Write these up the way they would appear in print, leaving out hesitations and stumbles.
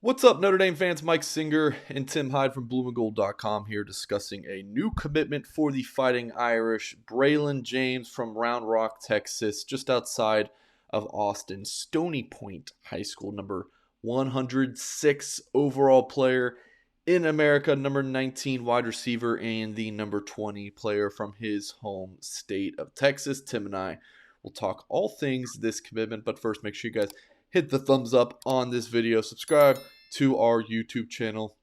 What's up, Notre Dame fans? Mike Singer and Tim Hyde from blueandgold.com here discussing a new commitment for the Fighting Irish. Braylon James from Round Rock, Texas, just outside of Austin. Stony Point High School, number 106 overall player in America, number 19 wide receiver, and the number 20 player from his home state of Texas. Tim and I will talk all things this commitment, but first make sure you guys hit the thumbs up on this video, subscribe to our YouTube channel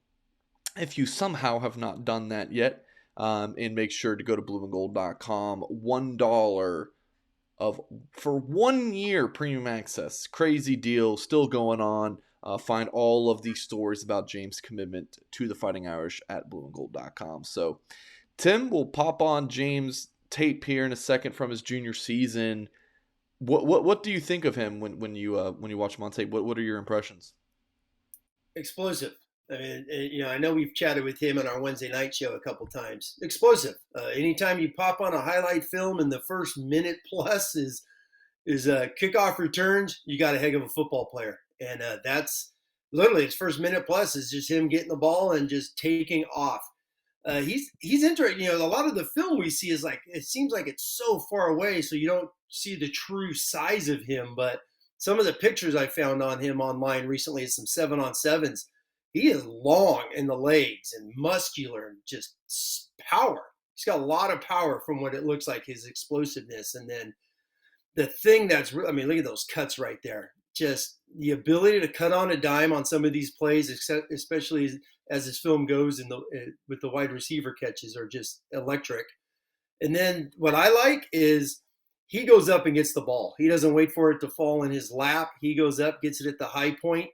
if you somehow have not done that yet, and make sure to go to blueandgold.com. $1 for 1 year premium access. Crazy deal still going on. Find all of these stories about James' commitment to the Fighting Irish at blueandgold.com. So Tim will pop on James' tape here in a second from his junior season. What do you think of him when you watch him on tape? What are your impressions? Explosive. I mean, I know we've chatted with him on our Wednesday night show a couple times. Explosive. Anytime you pop on a highlight film and the first minute plus is kickoff returns, you got a heck of a football player, and that's literally his first minute plus is just him getting the ball and just taking off. He's interesting. A lot of the film we see is like it seems like it's so far away, so you don't see the true size of him. But some of the pictures I found on him online recently is some 7-on-7s. He is long in the legs and muscular and just power. He's got a lot of power from what it looks like, his explosiveness. And then the thing that's I mean, look at those cuts right there. Just the ability to cut on a dime on some of these plays, especially as this film goes with the wide receiver catches, are just electric. And then what I like is he goes up and gets the ball. He doesn't wait for it to fall in his lap. He goes up, gets it at the high point,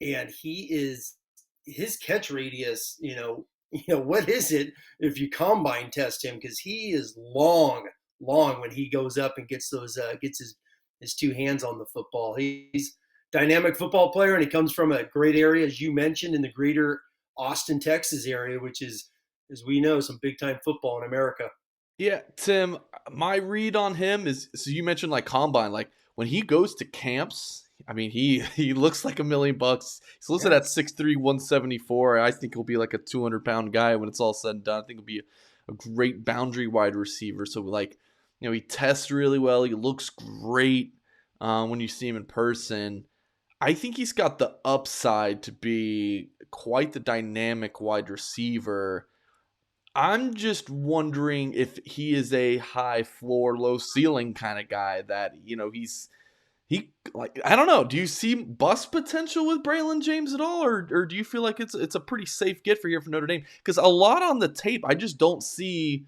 and his catch radius. What is it if you combine test him? Because he is long when he goes up and gets his two hands on the football. He's a dynamic football player, and he comes from a great area, as you mentioned, in the greater Austin, Texas area, which is, as we know, some big time football in America. Yeah, Tim, my read on him is, so you mentioned like combine, like when he goes to camps, I mean, he looks like $1,000,000. He's listed Yeah. at 6'3", 174. I think he'll be like a 200-pound guy when it's all said and done. I think he'll be a great boundary wide receiver. So like, he tests really well. He looks great when you see him in person. I think he's got the upside to be quite the dynamic wide receiver. I'm just wondering if he is a high floor, low ceiling kind of guy that, he like, I don't know. Do you see bust potential with Braylon James at all, or do you feel like it's a pretty safe get for here for Notre Dame? Because a lot on the tape, I just don't see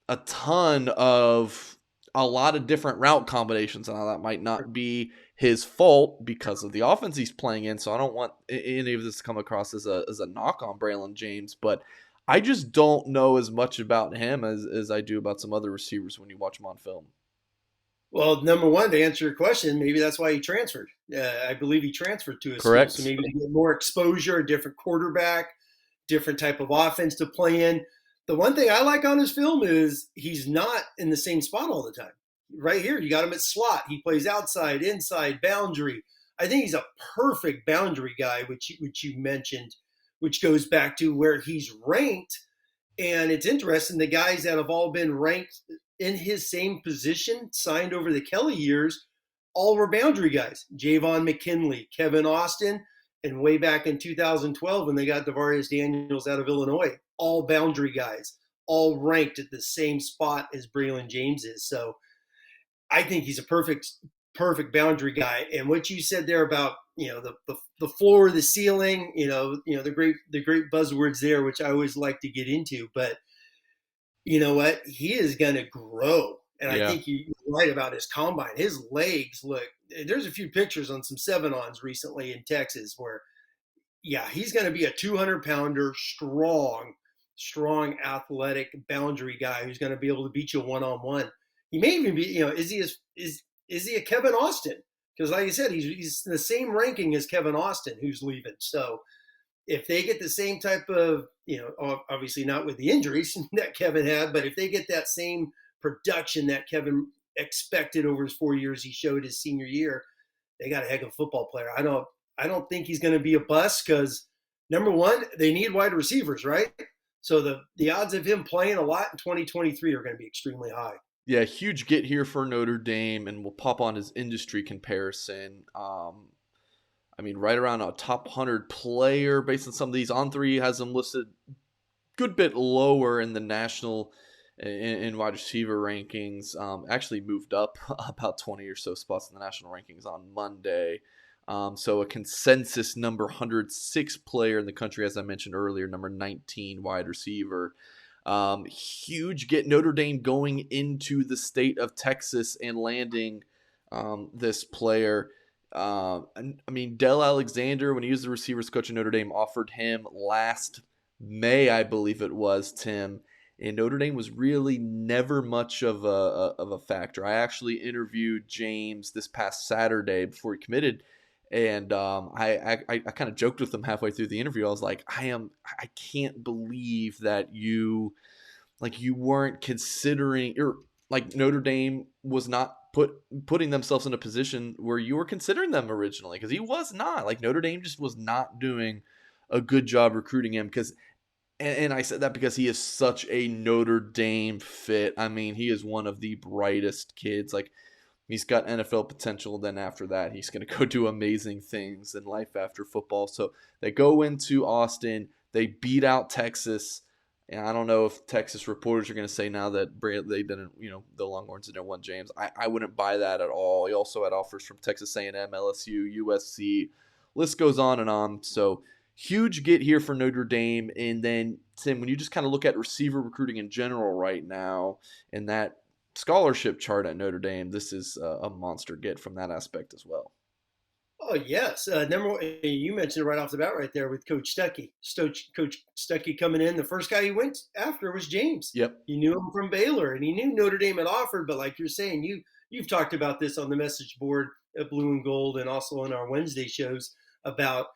a ton of a lot of different route combinations, and that might not be his fault because of the offense he's playing in. So I don't want any of this to come across as a knock on Braylon James, but I just don't know as much about him as I do about some other receivers when you watch him on film. Well, number one, to answer your question, maybe that's why he transferred. I believe he transferred to his school, so Correct. maybe to get more exposure, a different quarterback, different type of offense to play in. The one thing I like on his film is he's not in the same spot all the time. Right here, you got him at slot. He plays outside, inside, boundary. I think he's a perfect boundary guy, which you mentioned, which goes back to where he's ranked. And it's interesting, the guys that have all been ranked in his same position, signed over the Kelly years, all were boundary guys. Javon McKinley, Kevin Austin, and way back in 2012 when they got Devarius Daniels out of Illinois, all boundary guys, all ranked at the same spot as Braylon James is. So I think he's a perfect boundary guy. And what you said there about the floor, the ceiling, the great buzzwords there, which I always like to get into. But you know what? He is going to grow. And I Yeah. think you're right about his combine. His legs look. There's a few pictures on some 7-ons recently in Texas where, yeah, he's going to be a 200-pounder, strong, athletic boundary guy who's going to be able to beat you one-on-one. He may even be, is he a Kevin Austin? Because like I said, he's in the same ranking as Kevin Austin, who's leaving. So if they get the same type of, obviously not with the injuries that Kevin had, but if they get that same production that Kevin expected over his 4 years he showed his senior year, they got a heck of a football player. I don't think he's going to be a bust because number one, they need wide receivers, right? So the odds of him playing a lot in 2023 are going to be extremely high. Yeah, huge get here for Notre Dame, and we'll pop on his industry comparison. I mean, right around a top 100 player based on some of these. On3 has him listed good bit lower in the national in wide receiver rankings. Actually moved up about 20 or so spots in the national rankings on Monday. So a consensus number 106 player in the country, as I mentioned earlier, number 19 wide receiver. Huge get Notre Dame going into the state of Texas and landing this player. I mean, Dell Alexander, when he was the receivers coach at Notre Dame, offered him last May, I believe it was, Tim. And Notre Dame was really never much of a factor. I actually interviewed James this past Saturday before he committed, and I kind of joked with him halfway through the interview. I was like, I can't believe that you weren't considering, or like Notre Dame was not putting themselves in a position where you were considering them originally, because he was not. Like, Notre Dame just was not doing a good job recruiting him, because and I said that because he is such a Notre Dame fit. I mean, he is one of the brightest kids. Like, he's got NFL potential. Then after that, he's going to go do amazing things in life after football. So they go into Austin. They beat out Texas. And I don't know if Texas reporters are going to say now that they didn't, the Longhorns didn't want James. I wouldn't buy that at all. He also had offers from Texas A&M, LSU, USC. List goes on and on. So huge get here for Notre Dame. And then, Tim, when you just kind of look at receiver recruiting in general right now, and that scholarship chart at Notre Dame, this is a monster get from that aspect as well. Oh yes, number one, you mentioned it right off the bat, right there with Coach Stuckey. Coach Stuckey coming in, the first guy he went after was James. Yep. He knew him from Baylor, and he knew Notre Dame had offered. But like you're saying, you've talked about this on the message board at Blue and Gold, and also on our Wednesday shows about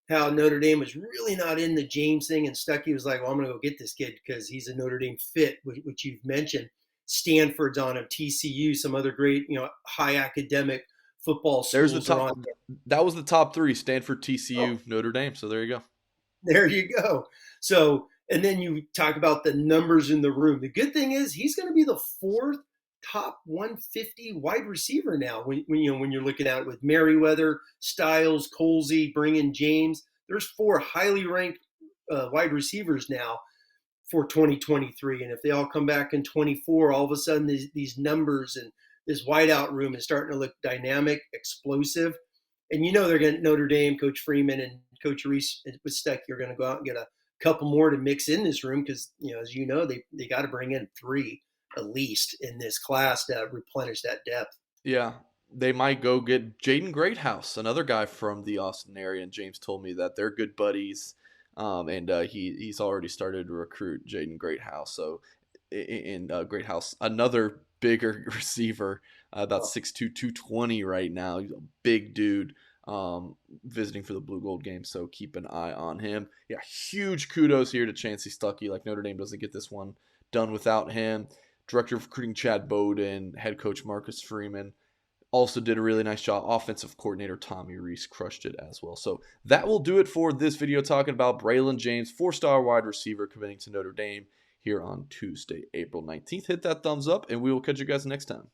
how Notre Dame was really not in the James thing, and Stuckey was like, "Well, I'm going to go get this kid because he's a Notre Dame fit," which you've mentioned. Stanford's on him, TCU, some other great, high academic football There's the schools are top. on. That was the top three: Stanford, TCU, Oh, Notre Dame. So there you go. there you go. So, and then you talk about the numbers in the room. The good thing is he's going to be the fourth top 150 wide receiver now. When you're looking at it with Merriweather, Styles, Colsey, bringing James, there's four highly ranked wide receivers now for 2023. And if they all come back in 24, all of a sudden these numbers and this wideout room is starting to look dynamic, explosive. And they're going to Notre Dame, Coach Freeman and Coach Reese with Stuckey are going to go out and get a couple more to mix in this room because, as they got to bring in three at least in this class to replenish that depth. Yeah, they might go get Jaden Greathouse, another guy from the Austin area, and James told me that they're good buddies. And he's already started to recruit Jaden Greathouse. So in Greathouse, another bigger receiver, about 6'2", 220 right now. He's a big dude, visiting for the Blue Gold game. So keep an eye on him. Yeah, huge kudos here to Chancey Stuckey. Like, Notre Dame doesn't get this one done without him. Director of recruiting Chad Bowden, head coach Marcus Freeman also did a really nice job. Offensive coordinator Tommy Reese crushed it as well. So that will do it for this video talking about Braylon James, 4-star wide receiver committing to Notre Dame here on Tuesday, April 19th. Hit that thumbs up, and we will catch you guys next time.